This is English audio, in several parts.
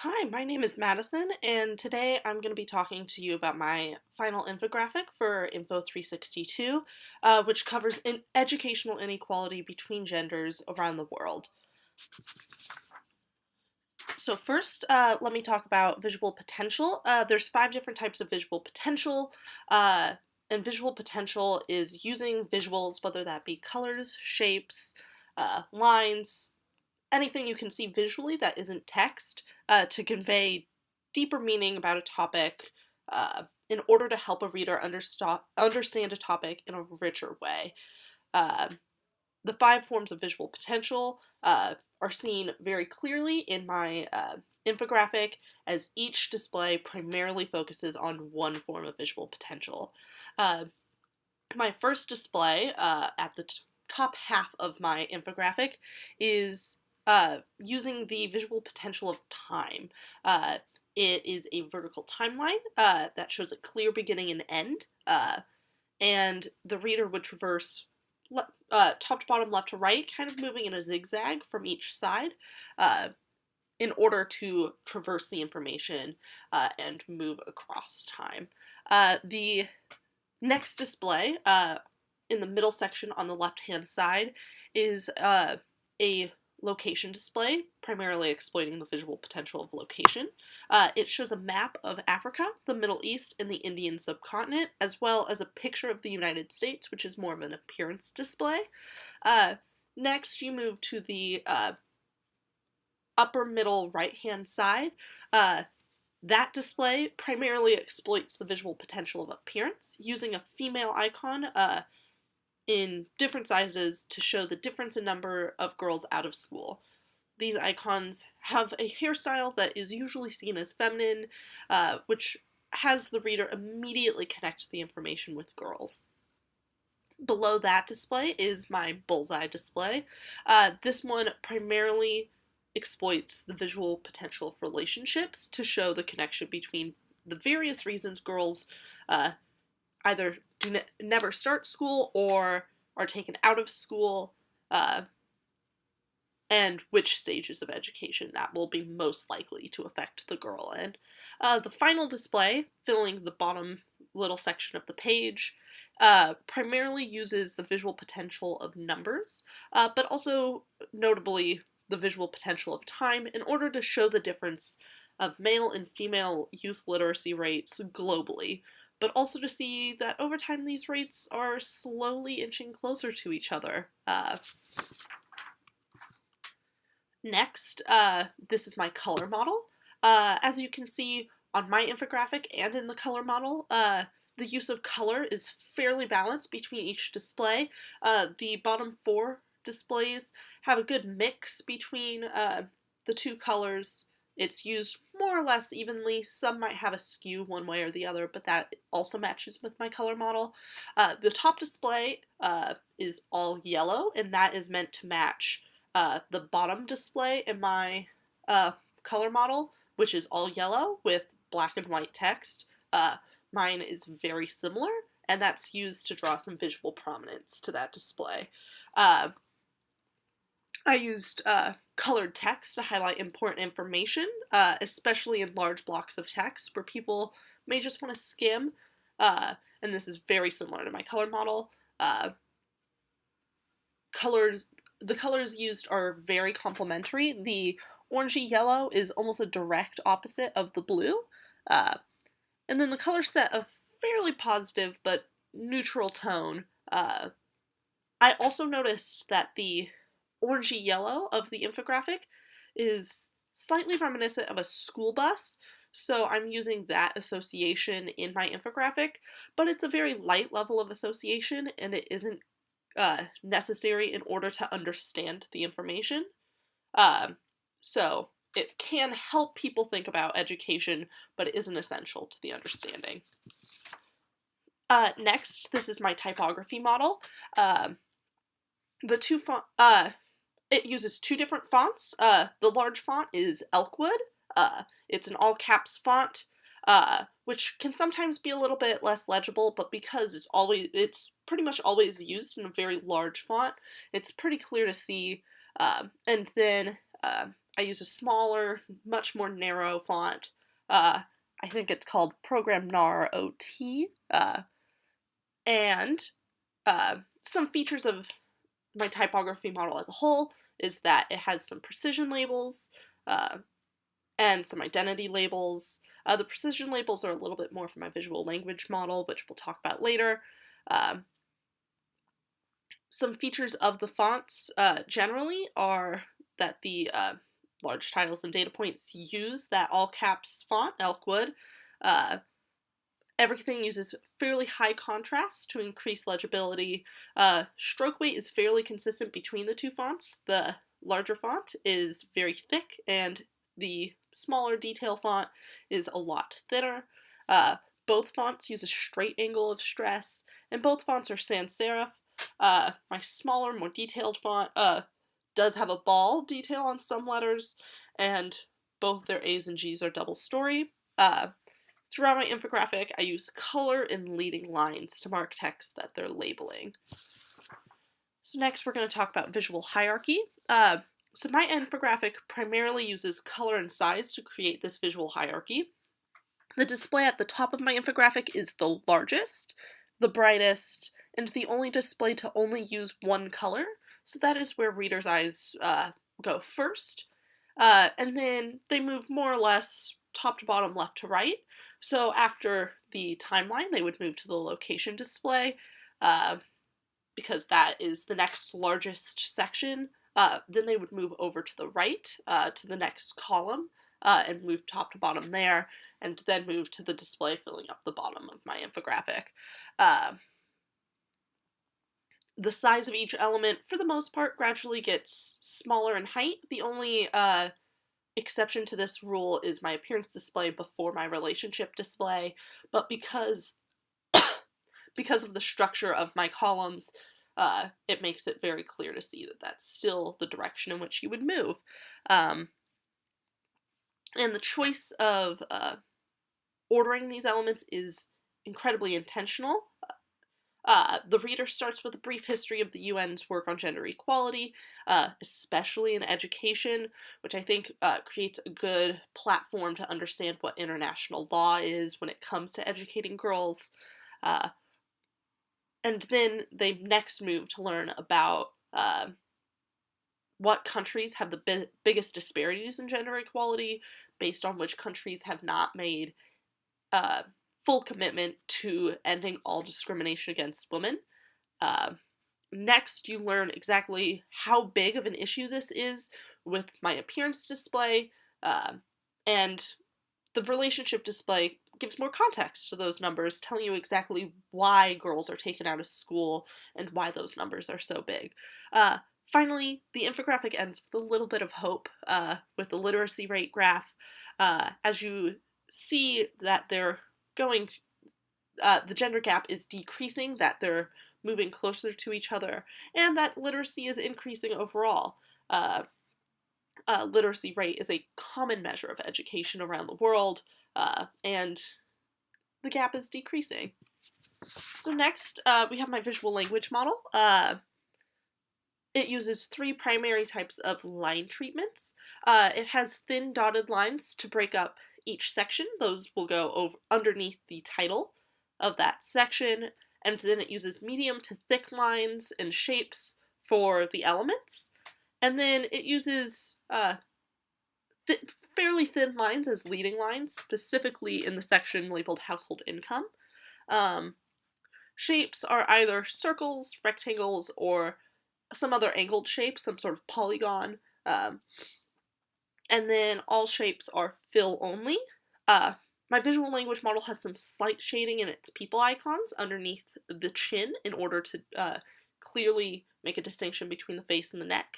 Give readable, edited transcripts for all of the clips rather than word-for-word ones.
Hi, my name is Madison, and today I'm going to be talking to you about my final infographic for Info 362, which covers educational inequality between genders around the world. So first, let me talk about visual potential. There's 5 different types of visual potential, and visual potential is using visuals, whether that be colors, shapes, lines, anything you can see visually that isn't text, to convey deeper meaning about a topic, in order to help a reader understand a topic in a richer way. Uh, the 5 forms of visual potential are seen very clearly in my infographic, as each display primarily focuses on one form of visual potential. Uh, my first display at the top half of my infographic is using the visual potential of time. Uh, it is a vertical timeline that shows a clear beginning and end, and the reader would traverse top to bottom, left to right, kind of moving in a zigzag from each side, uh, in order to traverse the information and move across time. The next display, in the middle section on the left-hand side, is a location display, primarily exploiting the visual potential of location. It shows a map of Africa, the Middle East, and the Indian subcontinent, as well as a picture of the United States, which is more of an appearance display. Uh, Next, you move to the upper middle right-hand side. That display primarily exploits the visual potential of appearance, using a female icon in different sizes to show the difference in number of girls out of school. These icons have a hairstyle that is usually seen as feminine, which has the reader immediately connect the information with girls. Below that display is my bullseye display. This one primarily exploits the visual potential of relationships to show the connection between the various reasons girls uh, either never start school or are taken out of school, uh, and which stages of education that will be most likely to affect the girl in. The final display, filling the bottom little section of the page, primarily uses the visual potential of numbers, but also notably the visual potential of time in order to show the difference of male and female youth literacy rates globally, but also to see that over time these rates are slowly inching closer to each other. Next, this is my color model. As you can see on my infographic and in the color model, the use of color is fairly balanced between each display. The bottom 4 displays have a good mix between the 2 colors. It's used more or less evenly. Some might have a skew one way or the other, but that also matches with my color model. The top display is all yellow, and that is meant to match the bottom display in my color model, which is all yellow with black and white text. Mine is very similar, and that's used to draw some visual prominence to that display. Uh, I used colored text to highlight important information, especially in large blocks of text where people may just want to skim, and this is very similar to my color model. Uh, colors the colors used are very complementary. The orangey yellow is almost a direct opposite of the blue. Uh, and then the colors set a fairly positive but neutral tone. I also noticed that the orangey yellow of the infographic is slightly reminiscent of a school bus, so I'm using that association in my infographic, but it's a very light level of association and it isn't necessary in order to understand the information. Um, so it can help people think about education, but it isn't essential to the understanding. Next, this is my typography model. Um, the two font, it uses 2 different fonts. The large font is Elkwood. It's an all caps font, which can sometimes be a little bit less legible, but because it's pretty much always used in a very large font, it's pretty clear to see. And then I use a smaller, much more narrow font. I think it's called Program NAR OT. And some features of my typography model as a whole is that it has some precision labels uh, and some identity labels. The precision labels are a little bit more for my visual language model, which we'll talk about later. Um, some features of the fonts generally are that the large titles and data points use that all caps font, Elkwood. Uh, Everything uses fairly high contrast to increase legibility. Stroke weight is fairly consistent between the two fonts. The larger font is very thick, and the smaller detail font is a lot thinner. Both fonts use a straight angle of stress, and both fonts are sans serif. My smaller, more detailed font does have a ball detail on some letters, and both their A's and G's are double story. Throughout my infographic, I use color and leading lines to mark text that they're labeling. So next we're going to talk about visual hierarchy. So my infographic primarily uses color and size to create this visual hierarchy. The display at the top of my infographic is the largest, the brightest, and the only display to only use one color, so that is where readers' eyes go first. And then they move more or less top to bottom, left to right. So after the timeline, they would move to the location display, because that is the next largest section. Then they would move over to the right, to the next column, and move top to bottom there, and then move to the display filling up the bottom of my infographic. The size of each element, for the most part, gradually gets smaller in height. The only exception to this rule is my appearance display before my relationship display, but because of the structure of my columns, it makes it very clear to see that that's still the direction in which you would move. And the choice of ordering these elements is incredibly intentional. The reader starts with a brief history of the UN's work on gender equality, especially in education, which I think creates a good platform to understand what international law is when it comes to educating girls. And then they next move to learn about what countries have the biggest disparities in gender equality, based on which countries have not made full commitment to ending all discrimination against women. Next, you learn exactly how big of an issue this is with my appearance display, and the relationship display gives more context to those numbers, telling you exactly why girls are taken out of school and why those numbers are so big. Finally, the infographic ends with a little bit of hope, with the literacy rate graph. As you see that they're going, the gender gap is decreasing, that they're moving closer to each other, and that literacy is increasing overall. Literacy rate is a common measure of education around the world, and the gap is decreasing. So next, we have my visual language model. It uses three primary types of line treatments. It has thin dotted lines to break up each section. Those will go underneath the title of that section, and then it uses medium to thick lines and shapes for the elements. And then it uses fairly thin lines as leading lines, specifically in the section labeled household income. Shapes are either circles, rectangles, or some other angled shape, some sort of polygon. And then all shapes are fill only. My visual language model has some slight shading in its people icons underneath the chin in order to clearly make a distinction between the face and the neck,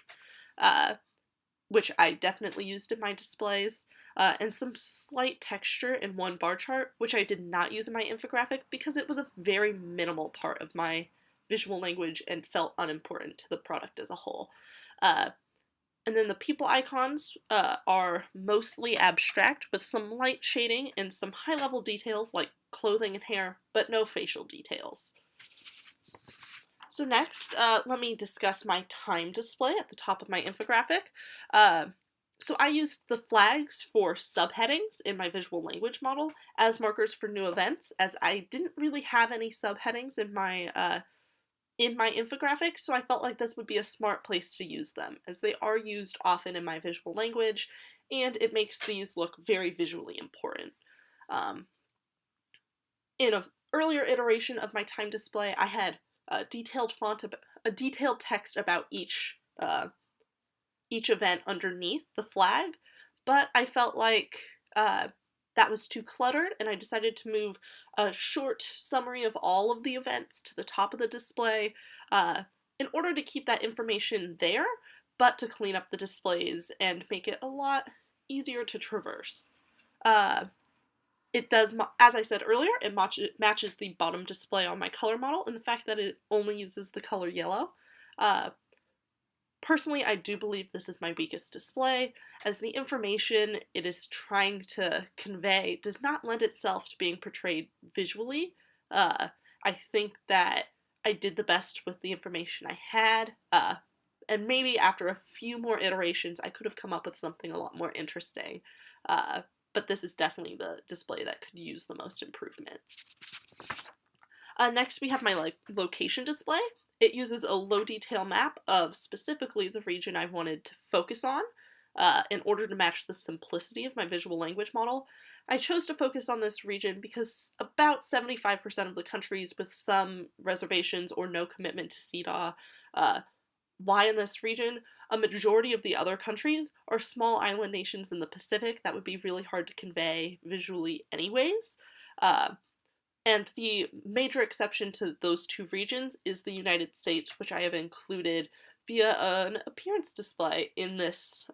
which I definitely used in my displays, and some slight texture in one bar chart, which I did not use in my infographic because it was a very minimal part of my visual language and felt unimportant to the product as a whole. And then the people icons are mostly abstract with some light shading and some high-level details like clothing and hair, but no facial details. So next, let me discuss my time display at the top of my infographic. So I used the flags for subheadings in my visual language model as markers for new events, as I didn't really have any subheadings in my infographic, so I felt like this would be a smart place to use them, as they are used often in my visual language, and it makes these look very visually important. Um, in an earlier iteration of my time display, I had a detailed text about each event underneath the flag, but I felt like that was too cluttered, and I decided to move a short summary of all of the events to the top of the display uh, in order to keep that information there, but to clean up the displays and make it a lot easier to traverse. Uh, it does, as I said earlier, it matches the bottom display on my color model, and the fact that it only uses the color yellow. Uh, Personally, I do believe this is my weakest display, as the information it is trying to convey does not lend itself to being portrayed visually. I think that I did the best with the information I had, and maybe after a few more iterations, I could have come up with something a lot more interesting. Uh, but this is definitely the display that could use the most improvement. Next, we have my location display. It uses a low detail map of specifically the region I wanted to focus on in order to match the simplicity of my visual language model. I chose to focus on this region because about 75% of the countries with some reservations or no commitment to CEDAW lie in this region. A majority of the other countries are small island nations in the Pacific that would be really hard to convey visually anyways. Uh, and the major exception to those two regions is the United States, which I have included via an appearance display in this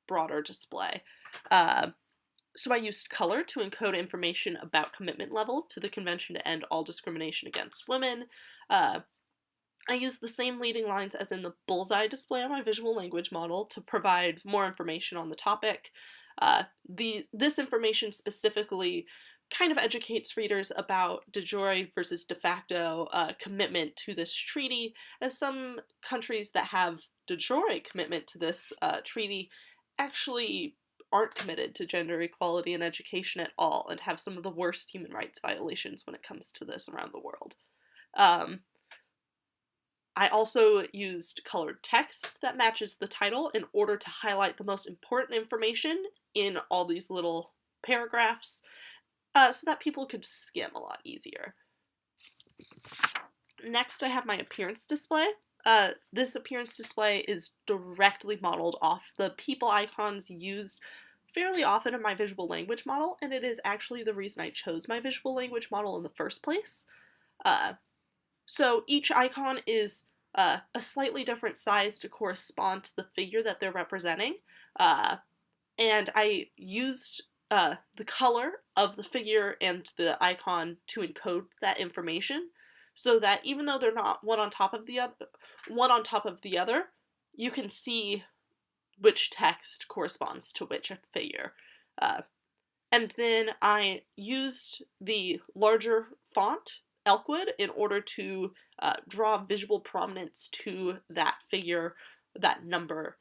broader display. So I used color to encode information about commitment level to the Convention to End All Discrimination Against Women. I used the same leading lines as in the bullseye display on my visual language model to provide more information on the topic. This information specifically kind of educates readers about de jure versus de facto commitment to this treaty, as some countries that have de jure commitment to this treaty actually aren't committed to gender equality in education at all and have some of the worst human rights violations when it comes to this around the world. I also used colored text that matches the title in order to highlight the most important information in all these little paragraphs so that people could skim a lot easier. Next, I have my appearance display. This appearance display is directly modeled off the people icons used fairly often in my visual language model, and it is actually the reason I chose my visual language model in the first place. So each icon is a slightly different size to correspond to the figure that they're representing. And I used the color of the figure and the icon to encode that information, so that even though they're not one on top of the other, you can see which text corresponds to which figure. And then I used the larger font, Elkwood, in order to draw visual prominence to that figure, that number,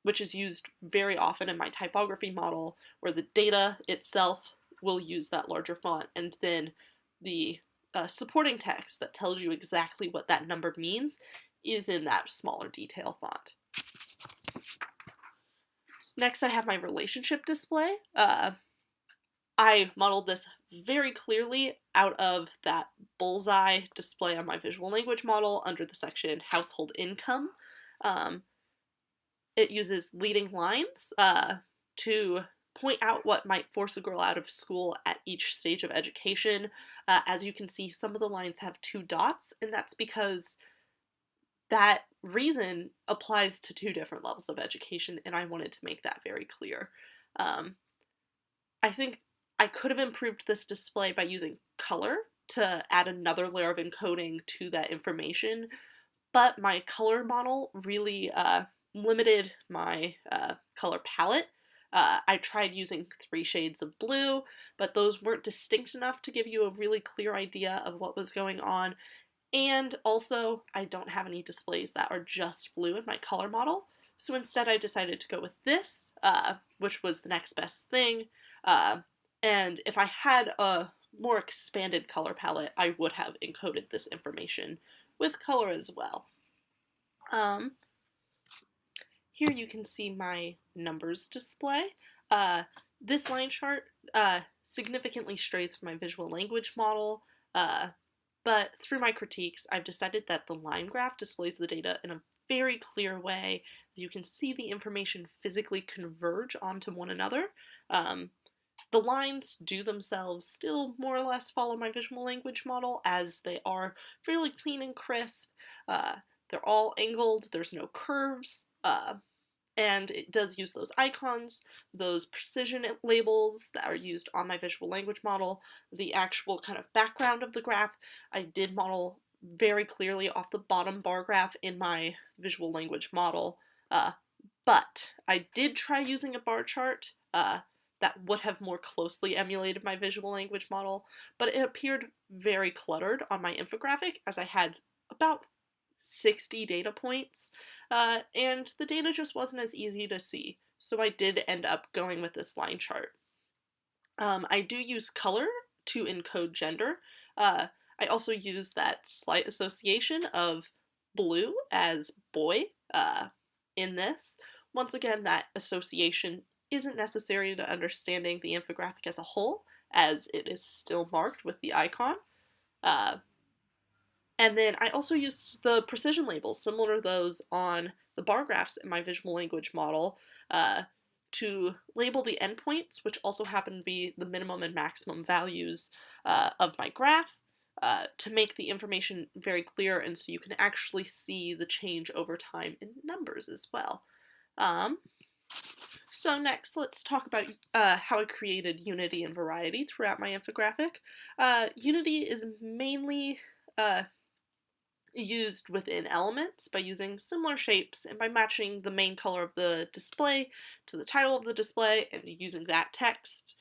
which is used very often in my typography model, where the data itself will use that larger font, and then the supporting text that tells you exactly what that number means is in that smaller detail font. Next, I have my relationship display. I modeled this very clearly out of that bullseye display on my visual language model under the section Household Income. It uses leading lines to point out what might force a girl out of school at each stage of education. As you can see, some of the lines have 2 dots, and that's because that reason applies to 2 different levels of education, and I wanted to make that very clear. I think I could have improved this display by using color to add another layer of encoding to that information, but my color model really limited my color palette. I tried using 3 shades of blue, but those weren't distinct enough to give you a really clear idea of what was going on. And also, I don't have any displays that are just blue in my color model. So instead I decided to go with this, which was the next best thing, and if I had a more expanded color palette, I would have encoded this information with color as well. Um, Here you can see my numbers display. This line chart significantly strays from my visual language model, but through my critiques, I've decided that the line graph displays the data in a very clear way. You can see the information physically converge onto one another. The lines do themselves still more or less follow my visual language model, as they are fairly clean and crisp. They're all angled, there's no curves, and it does use those icons, those precision labels that are used on my visual language model. The actual kind of background of the graph, I did model very clearly off the bottom bar graph in my visual language model, but I did try using a bar chart that would have more closely emulated my visual language model, but it appeared very cluttered on my infographic, as I had about 60 data points, and the data just wasn't as easy to see, so I did end up going with this line chart. I do use color to encode gender. I also use that slight association of blue as boy in this. Once again, that association isn't necessary to understanding the infographic as a whole, as it is still marked with the icon. And then I also use the precision labels, similar to those on the bar graphs in my visual language model, to label the endpoints, which also happen to be the minimum and maximum values of my graph, to make the information very clear, and so you can actually see the change over time in numbers as well. So next, let's talk about how I created unity and variety throughout my infographic. Unity is mainly used within elements by using similar shapes and by matching the main color of the display to the title of the display and using that text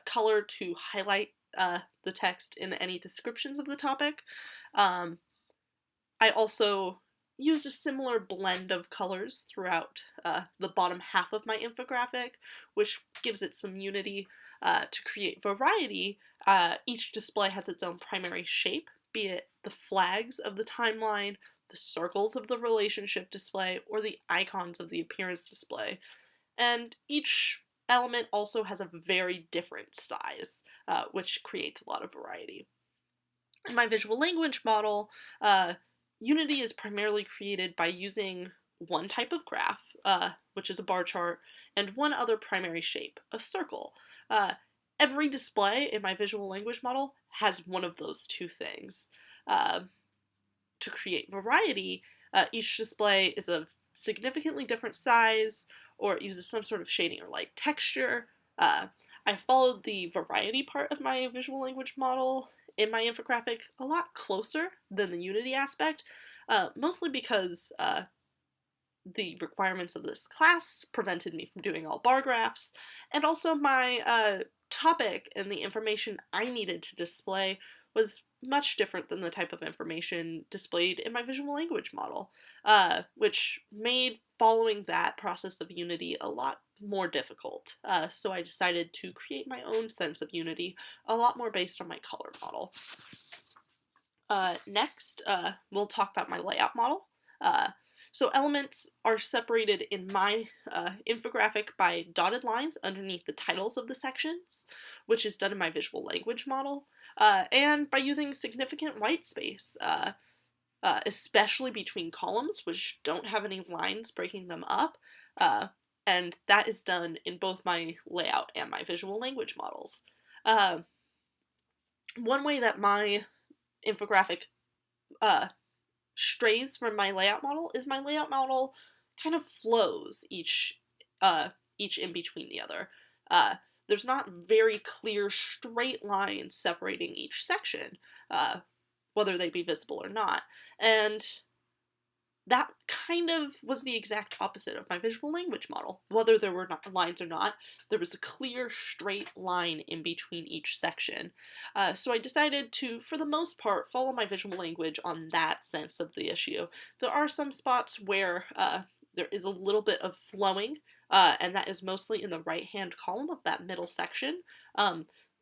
color to highlight the text in any descriptions of the topic. I also used a similar blend of colors throughout the bottom half of my infographic, which gives it some unity. To create variety, each display has its own primary shape, be it the flags of the timeline, the circles of the relationship display, or the icons of the appearance display. And each element also has a very different size, which creates a lot of variety. In my visual language model, unity is primarily created by using one type of graph, which is a bar chart, and one other primary shape, a circle. Every display in my visual language model has one of those two things. To create variety, each display is of significantly different size, or it uses some sort of shading or light texture. I followed the variety part of my visual language model in my infographic a lot closer than the unity aspect, mostly because the requirements of this class prevented me from doing all bar graphs, and also my topic and the information I needed to display was much different than the type of information displayed in my visual language model, which made following that process of unity a lot more difficult. So I decided to create my own sense of unity, a lot more based on my color model. Next, we'll talk about my layout model. So elements are separated in my infographic by dotted lines underneath the titles of the sections, which is done in my visual language model, and by using significant white space, especially between columns, which don't have any lines breaking them up, and that is done in both my layout and my visual language models. One way that my infographic strays from my layout model is my layout model kind of flows each in between the other. There's not very clear straight lines separating each section, whether they be visible or not, and that kind of was the exact opposite of my visual language model. Whether there were not lines or not, there was a clear straight line in between each section. So I decided to, for the most part, follow my visual language on that sense of the issue. There are some spots where there is a little bit of flowing, and that is mostly in the right-hand column of that middle section.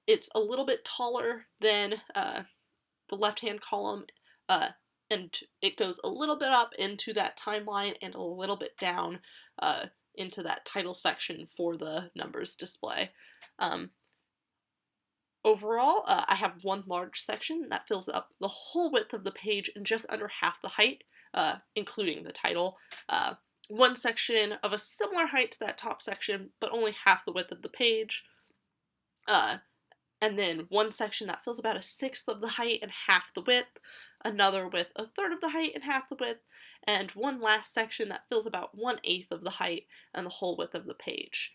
It's a little bit taller than the left-hand column, uh, and it goes a little bit up into that timeline and a little bit down into that title section for the numbers display. Overall, I have one large section that fills up the whole width of the page in just under half the height, including the title. One section of a similar height to that top section, but only half the width of the page. And then one section that fills about a sixth of the height and half the width, another with a third of the height and half the width, and one last section that fills about 1/8 of the height and the whole width of the page.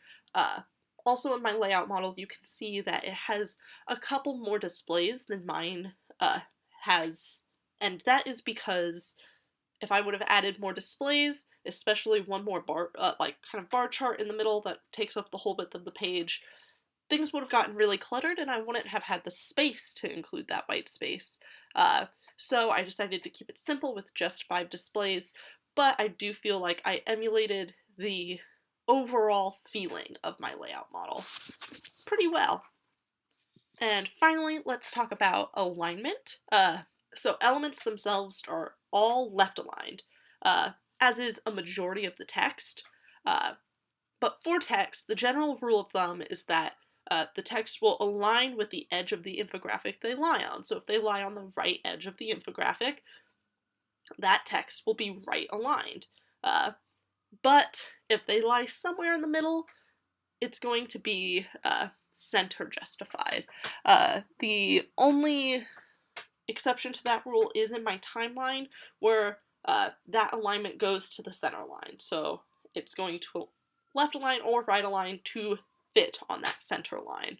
Also in my layout model, you can see that it has a couple more displays than mine has, and that is because if I would have added more displays, especially one more bar, like kind of bar chart in the middle that takes up the whole width of the page, things would have gotten really cluttered and I wouldn't have had the space to include that white space. So I decided to keep it simple with just 5 displays, but I do feel like I emulated the overall feeling of my layout model pretty well. And finally, let's talk about alignment. So elements themselves are all left aligned, as is a majority of the text. But for text, the general rule of thumb is that the text will align with the edge of the infographic they lie on. So if they lie on the right edge of the infographic, that text will be right aligned. But if they lie somewhere in the middle, it's going to be center justified. The only exception to that rule is in my timeline, where that alignment goes to the center line. So it's going to left align or right align to fit on that center line.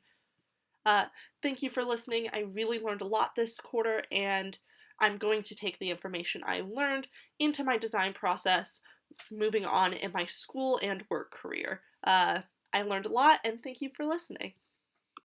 Thank you for listening. I really learned a lot this quarter, and I'm going to take the information I learned into my design process, moving on in my school and work career. I learned a lot, and thank you for listening.